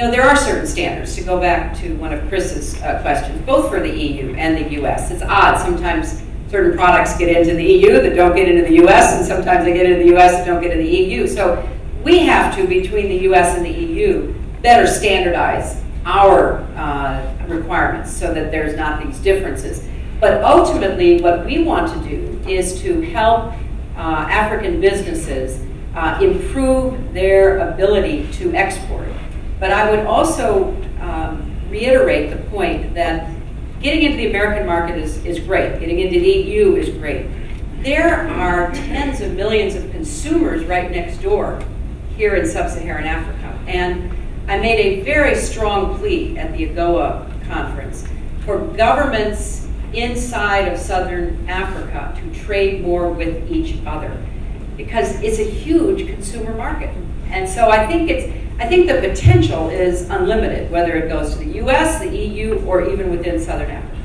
there are certain standards, to go back to one of Chris's questions, both for the EU and the US. It's odd, sometimes certain products get into the EU that don't get into the US, and sometimes they get into the US that don't get into the EU. So we have to, between the US and the EU, better standardize our requirements so that there's not these differences. But ultimately, what we want to do is to help African businesses improve their ability to export. But I would also reiterate the point that getting into the American market is great. Getting into the EU is great. There are tens of millions of consumers right next door here in sub-Saharan Africa. And I made a very strong plea at the AGOA conference for governments inside of Southern Africa to trade more with each other, because it's a huge consumer market. And so I think the potential is unlimited, whether it goes to the US, the EU, or even within Southern Africa.